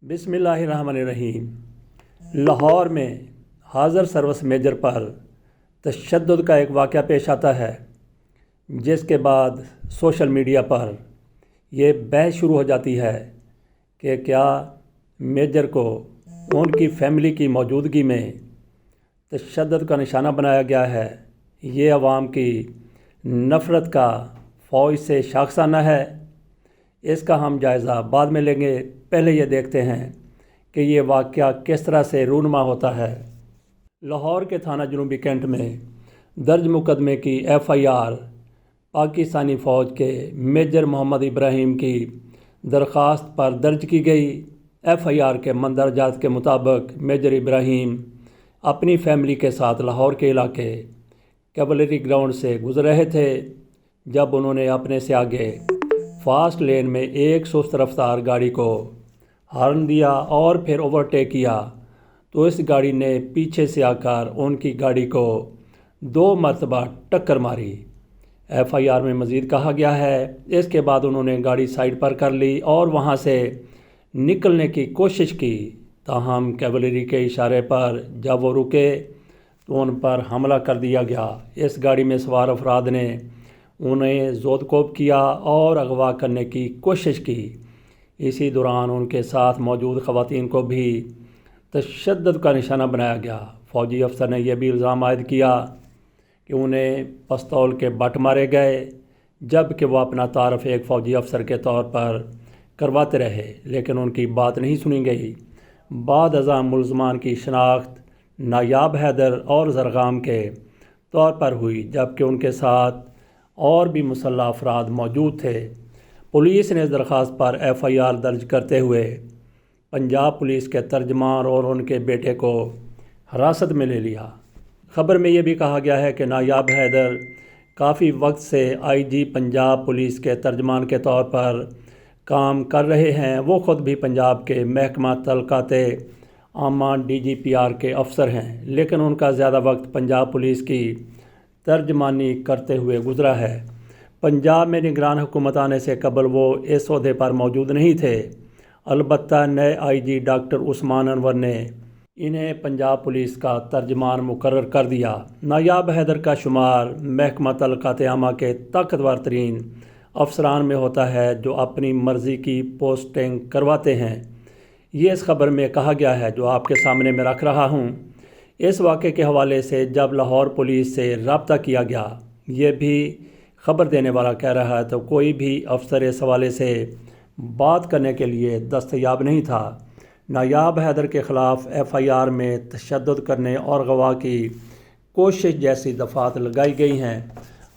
بسم اللہ الرحمن الرحیم۔ لاہور میں حاضر سروس میجر پر تشدد کا ایک واقعہ پیش آتا ہے، جس کے بعد سوشل میڈیا پر یہ بحث شروع ہو جاتی ہے کہ کیا میجر کو ان کی فیملی کی موجودگی میں تشدد کا نشانہ بنایا گیا ہے۔ یہ عوام کی نفرت کا فوج سے شاخسانہ ہے۔ اس کا ہم جائزہ بعد میں لیں گے، پہلے یہ دیکھتے ہیں کہ یہ واقعہ کس طرح سے رونما ہوتا ہے۔ لاہور کے تھانہ جنوبی کینٹ میں درج مقدمے کی FIR پاکستانی فوج کے میجر محمد ابراہیم کی درخواست پر درج کی گئی۔ FIR کے مندرجات کے مطابق میجر ابراہیم اپنی فیملی کے ساتھ لاہور کے علاقے کیولری گراؤنڈ سے گزر رہے تھے، جب انہوں نے اپنے سے آگے فاسٹ لین میں ایک سست رفتار گاڑی کو ہارن دیا اور پھر اوورٹیک کیا تو اس گاڑی نے پیچھے سے آ کر ان کی گاڑی کو 2 مرتبہ ٹکر ماری۔ FIR میں مزید کہا گیا ہے اس کے بعد انہوں نے گاڑی سائڈ پر کر لی اور وہاں سے نکلنے کی کوشش کی، تاہم کیولری کے اشارے پر جب وہ رکے تو ان پر حملہ کر دیا گیا۔ اس گاڑی میں سوار افراد نے انہیں زودکوب کیا اور اغوا کرنے کی کوشش کی۔ اسی دوران ان کے ساتھ موجود خواتین کو بھی تشدد کا نشانہ بنایا گیا۔ فوجی افسر نے یہ بھی الزام عائد کیا کہ انہیں پستول کے بٹ مارے گئے، جبکہ وہ اپنا تعارف ایک فوجی افسر کے طور پر کرواتے رہے، لیکن ان کی بات نہیں سنی گئی۔ بعد ازاں ملزمان کی شناخت نایاب حیدر اور زرغام کے طور پر ہوئی، جبکہ ان کے ساتھ اور بھی مسلح افراد موجود تھے۔ پولیس نے اس درخواست پر FIR درج کرتے ہوئے پنجاب پولیس کے ترجمان اور ان کے بیٹے کو حراست میں لے لیا۔ خبر میں یہ بھی کہا گیا ہے کہ نایاب حیدر کافی وقت سے IG پنجاب پولیس کے ترجمان کے طور پر کام کر رہے ہیں۔ وہ خود بھی پنجاب کے محکمہ تعلقات عامہ DGPR کے افسر ہیں، لیکن ان کا زیادہ وقت پنجاب پولیس کی ترجمانی کرتے ہوئے گزرا ہے۔ پنجاب میں نگران حکومت آنے سے قبل وہ اس عہدے پر موجود نہیں تھے، البتہ نئے IG ڈاکٹر عثمان انور نے انہیں پنجاب پولیس کا ترجمان مقرر کر دیا۔ نایاب حیدر کا شمار محکمہ تعلقات عامہ کے طاقتور ترین افسران میں ہوتا ہے جو اپنی مرضی کی پوسٹنگ کرواتے ہیں۔ یہ اس خبر میں کہا گیا ہے جو آپ کے سامنے میں رکھ رہا ہوں۔ اس واقعے کے حوالے سے جب لاہور پولیس سے رابطہ کیا گیا، یہ بھی خبر دینے والا کہہ رہا ہے تو کوئی بھی افسر اس حوالے سے بات کرنے کے لیے دستیاب نہیں تھا۔ نایاب حیدر کے خلاف FIR میں تشدد کرنے اور اغوا کی کوشش جیسی دفعات لگائی گئی ہیں۔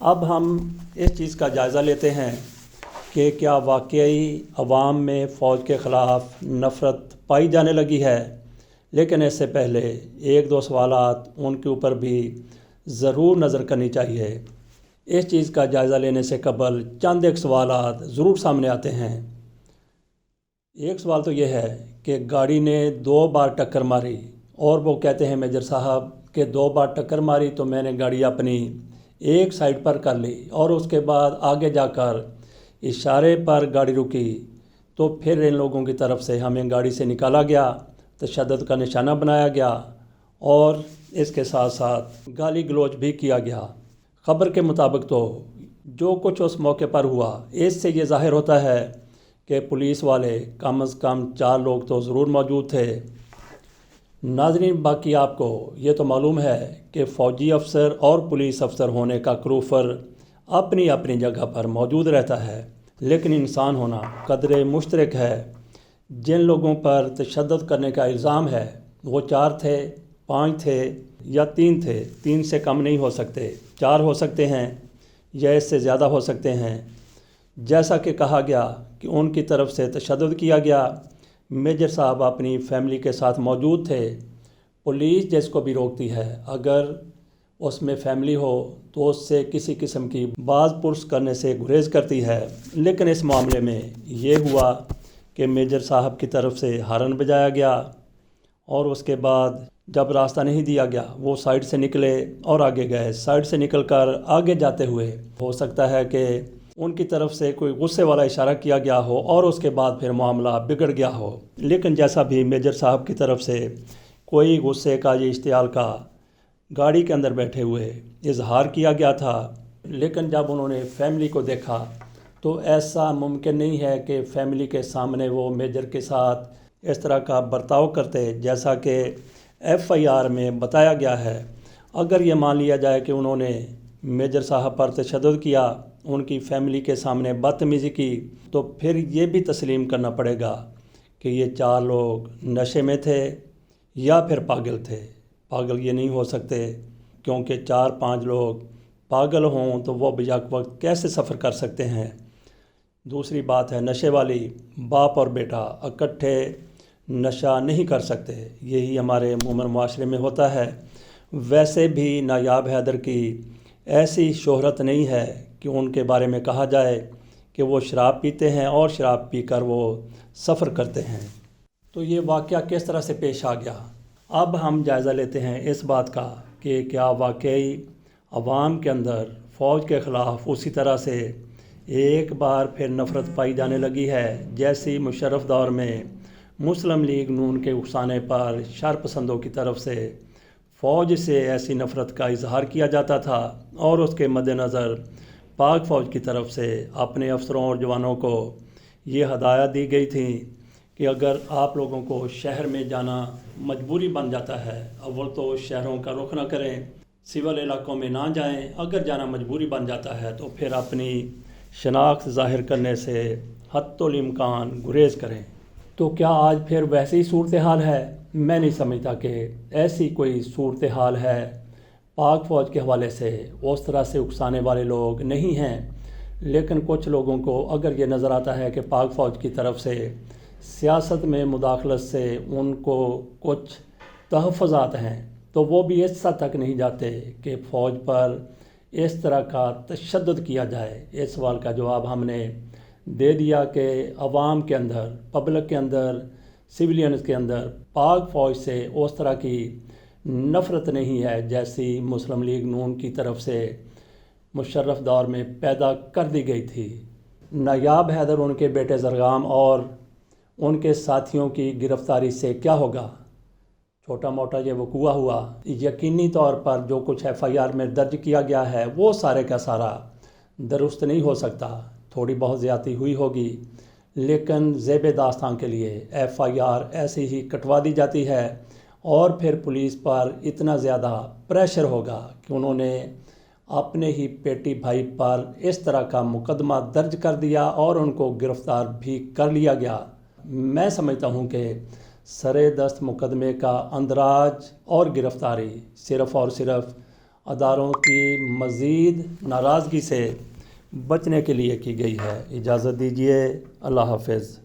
اب ہم اس چیز کا جائزہ لیتے ہیں کہ کیا واقعی عوام میں فوج کے خلاف نفرت پائی جانے لگی ہے، لیکن اس سے پہلے 1-2 سوالات ان کے اوپر بھی ضرور نظر کرنی چاہیے۔ اس چیز کا جائزہ لینے سے قبل چند ایک سوالات ضرور سامنے آتے ہیں۔ ایک سوال تو یہ ہے کہ گاڑی نے 2 بار ٹکر ماری، اور وہ کہتے ہیں میجر صاحب کہ 2 بار ٹکر ماری تو میں نے گاڑی اپنی ایک سائڈ پر کر لی اور اس کے بعد آگے جا کر اشارے پر گاڑی رکی تو پھر ان لوگوں کی طرف سے ہمیں گاڑی سے نکالا گیا، تشدد کا نشانہ بنایا گیا اور اس کے ساتھ ساتھ گالی گلوچ بھی کیا گیا۔ خبر کے مطابق تو جو کچھ اس موقع پر ہوا، اس سے یہ ظاہر ہوتا ہے کہ پولیس والے کم از کم 4 لوگ تو ضرور موجود تھے۔ ناظرین، باقی آپ کو یہ تو معلوم ہے کہ فوجی افسر اور پولیس افسر ہونے کا کروفر اپنی اپنی جگہ پر موجود رہتا ہے، لیکن انسان ہونا قدر مشترک ہے۔ جن لوگوں پر تشدد کرنے کا الزام ہے وہ 4 تھے، 5 تھے یا 3 تھے، 3 سے کم نہیں ہو سکتے، 4 ہو سکتے ہیں یا اس سے زیادہ ہو سکتے ہیں۔ جیسا کہ کہا گیا کہ ان کی طرف سے تشدد کیا گیا، میجر صاحب اپنی فیملی کے ساتھ موجود تھے۔ پولیس جس کو بھی روکتی ہے، اگر اس میں فیملی ہو تو اس سے کسی قسم کی باز پرس کرنے سے گریز کرتی ہے، لیکن اس معاملے میں یہ ہوا کہ میجر صاحب کی طرف سے ہارن بجایا گیا اور اس کے بعد جب راستہ نہیں دیا گیا وہ سائڈ سے نکلے اور آگے گئے۔ سائڈ سے نکل کر آگے جاتے ہوئے ہو سکتا ہے کہ ان کی طرف سے کوئی غصے والا اشارہ کیا گیا ہو اور اس کے بعد پھر معاملہ بگڑ گیا ہو۔ لیکن جیسا بھی میجر صاحب کی طرف سے کوئی غصے کا یا اشتعال کا گاڑی کے اندر بیٹھے ہوئے اظہار کیا گیا تھا، لیکن جب انہوں نے فیملی کو دیکھا تو ایسا ممکن نہیں ہے کہ فیملی کے سامنے وہ میجر کے ساتھ اس طرح کا برتاؤ کرتے جیسا کہ ایف آئی آر میں بتایا گیا ہے۔ اگر یہ مان لیا جائے کہ انہوں نے میجر صاحب پر تشدد کیا، ان کی فیملی کے سامنے بدتمیزی کی، تو پھر یہ بھی تسلیم کرنا پڑے گا کہ یہ 4 لوگ نشے میں تھے یا پھر پاگل تھے۔ پاگل یہ نہیں ہو سکتے، کیونکہ 4-5 لوگ پاگل ہوں تو وہ بیک وقت کیسے سفر کر سکتے ہیں۔ دوسری بات ہے نشے والی، باپ اور بیٹا اکٹھے نشہ نہیں کر سکتے، یہی ہمارے مومن معاشرے میں ہوتا ہے۔ ویسے بھی نایاب حیدر کی ایسی شہرت نہیں ہے کہ ان کے بارے میں کہا جائے کہ وہ شراب پیتے ہیں اور شراب پی کر وہ سفر کرتے ہیں۔ تو یہ واقعہ کس طرح سے پیش آ گیا؟ اب ہم جائزہ لیتے ہیں اس بات کا کہ کیا واقعی عوام کے اندر فوج کے خلاف اسی طرح سے ایک بار پھر نفرت پائی جانے لگی ہے جیسی مشرف دور میں مسلم لیگ نون کے اکسانے پر شرپسندوں کی طرف سے فوج سے ایسی نفرت کا اظہار کیا جاتا تھا، اور اس کے مد نظر پاک فوج کی طرف سے اپنے افسروں اور جوانوں کو یہ ہدایت دی گئی تھی کہ اگر آپ لوگوں کو شہر میں جانا مجبوری بن جاتا ہے، اول تو شہروں کا رخ نہ کریں، سول علاقوں میں نہ جائیں، اگر جانا مجبوری بن جاتا ہے تو پھر اپنی شناخت ظاہر کرنے سے حتی الامکان گریز کریں۔ تو کیا آج پھر ویسی صورتحال ہے؟ میں نہیں سمجھتا کہ ایسی کوئی صورتحال ہے۔ پاک فوج کے حوالے سے اس طرح سے اکسانے والے لوگ نہیں ہیں، لیکن کچھ لوگوں کو اگر یہ نظر آتا ہے کہ پاک فوج کی طرف سے سیاست میں مداخلت سے ان کو کچھ تحفظات ہیں، تو وہ بھی اس حد تک نہیں جاتے کہ فوج پر اس طرح کا تشدد کیا جائے۔ اس سوال کا جواب ہم نے دے دیا کہ عوام کے اندر، پبلک کے اندر، سویلینز کے اندر پاک فوج سے اس طرح کی نفرت نہیں ہے جیسی مسلم لیگ نون کی طرف سے مشرف دور میں پیدا کر دی گئی تھی۔ نایاب حیدر، ان کے بیٹے زرغام اور ان کے ساتھیوں کی گرفتاری سے کیا ہوگا؟ چھوٹا موٹا یہ وقوع ہوا، یقینی طور پر جو کچھ ایف آئی آر میں درج کیا گیا ہے وہ سارے کا سارا درست نہیں ہو سکتا، تھوڑی بہت زیادتی ہوئی ہوگی، لیکن زیب داستان کے لیے ایف آئی آر ایسی ہی کٹوا دی جاتی ہے، اور پھر پولیس پر اتنا زیادہ پریشر ہوگا کہ انہوں نے اپنے ہی پیٹی بھائی پر اس طرح کا مقدمہ درج کر دیا اور ان کو گرفتار بھی کر لیا گیا۔ میں سمجھتا ہوں کہ سرے دست مقدمے کا اندراج اور گرفتاری صرف اور صرف اداروں کی مزید ناراضگی سے بچنے کے لیے کی گئی ہے۔ اجازت دیجیے، اللہ حافظ۔